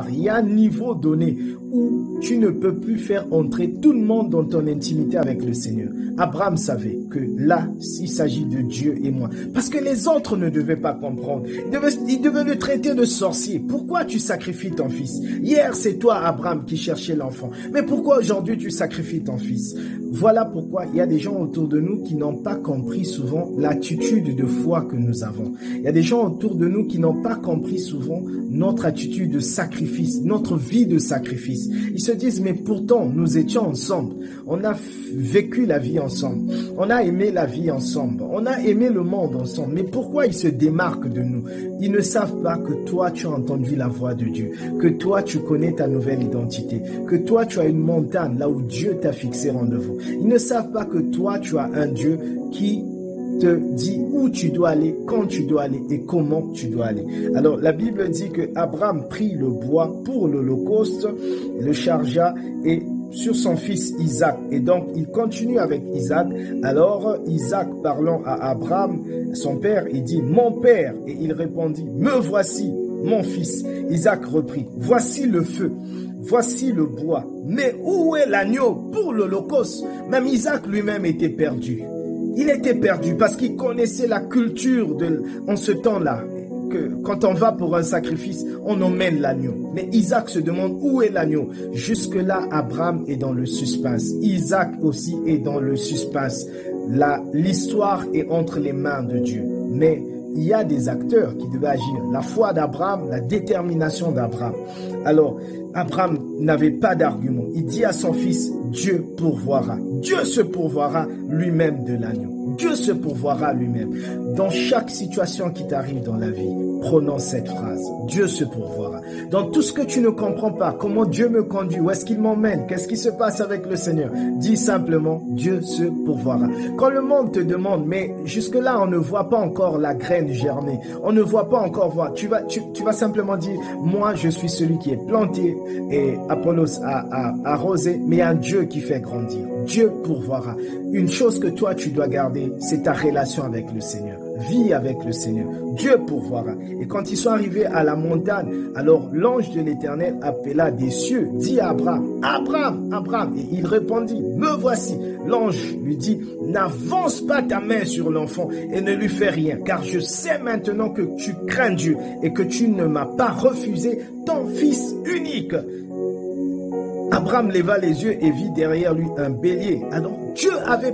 il y a un niveau donné où tu ne peux plus faire entrer tout le monde dans ton intimité avec le Seigneur. Abraham savait que là, il s'agit de Dieu et moi. Parce que les autres ne devaient pas comprendre. Ils devaient le traiter de sorcier. Pourquoi tu sacrifies ton fils? Hier, c'est toi, Abraham, qui cherchais l'enfant. Mais pourquoi aujourd'hui tu sacrifies ton fils? Voilà pourquoi il y a des gens autour de nous qui n'ont pas compris souvent l'attitude de foi que nous avons. Il y a des gens autour de nous qui n'ont pas compris souvent notre attitude de sacrifice, notre vie de sacrifice. Ils se disent, mais pourtant, nous étions ensemble. On a vécu la vie ensemble. On a aimé la vie ensemble. On a aimé le monde ensemble. Mais pourquoi ils se démarquent de nous? Ils ne savent pas que toi, tu as entendu la voix de Dieu, que toi, tu connais ta nouvelle identité, que toi, tu as une montagne là où Dieu t'a fixé rendez-vous. Ils ne savent pas que toi, tu as un Dieu qui te dit où tu dois aller, quand tu dois aller et comment tu dois aller. Alors, la Bible dit que Abraham prit le bois pour l'Holocauste, le chargea et sur son fils Isaac. Et donc, il continue avec Isaac. Alors, Isaac, parlant à Abraham, son père, il dit, « Mon père !» Et il répondit, « Me voici, mon fils. » Isaac reprit, « Voici le feu. Voici le bois. Mais où est l'agneau pour l'Holocauste ?» Même Isaac lui-même était perdu. Il était perdu parce qu'il connaissait la culture en ce temps-là. Que quand on va pour un sacrifice, on emmène l'agneau. Mais Isaac se demande où est l'agneau. Jusque-là, Abraham est dans le suspense. Isaac aussi est dans le suspense. L'histoire est entre les mains de Dieu. Mais il y a des acteurs qui devaient agir. La foi d'Abraham, la détermination d'Abraham. Alors, Abraham n'avait pas d'argument. Il dit à son fils, Dieu pourvoira. Dieu se pourvoira lui-même de l'agneau. Dieu se pourvoira lui-même. Dans chaque situation qui t'arrive dans la vie, prononce cette phrase. Dieu se pourvoira. Dans tout ce que tu ne comprends pas, comment Dieu me conduit, où est-ce qu'il m'emmène, qu'est-ce qui se passe avec le Seigneur, dis simplement, Dieu se pourvoira. Quand le monde te demande, mais jusque-là, on ne voit pas encore la graine germer, on ne voit pas encore voir, tu vas simplement dire, moi, je suis celui qui est planté et Apollos a arrosé, mais un Dieu qui fait grandir. Dieu pourvoira. Une chose que toi, tu dois garder, c'est ta relation avec le Seigneur. Vis avec le Seigneur. Dieu pourvoira. Et quand ils sont arrivés à la montagne, alors l'ange de l'Éternel appela des cieux, dit à Abraham, Abraham, Abraham. Et il répondit, me voici. L'ange lui dit, n'avance pas ta main sur l'enfant et ne lui fais rien, car je sais maintenant que tu crains Dieu et que tu ne m'as pas refusé ton fils unique. Abraham leva les yeux et vit derrière lui un bélier. Alors Dieu avait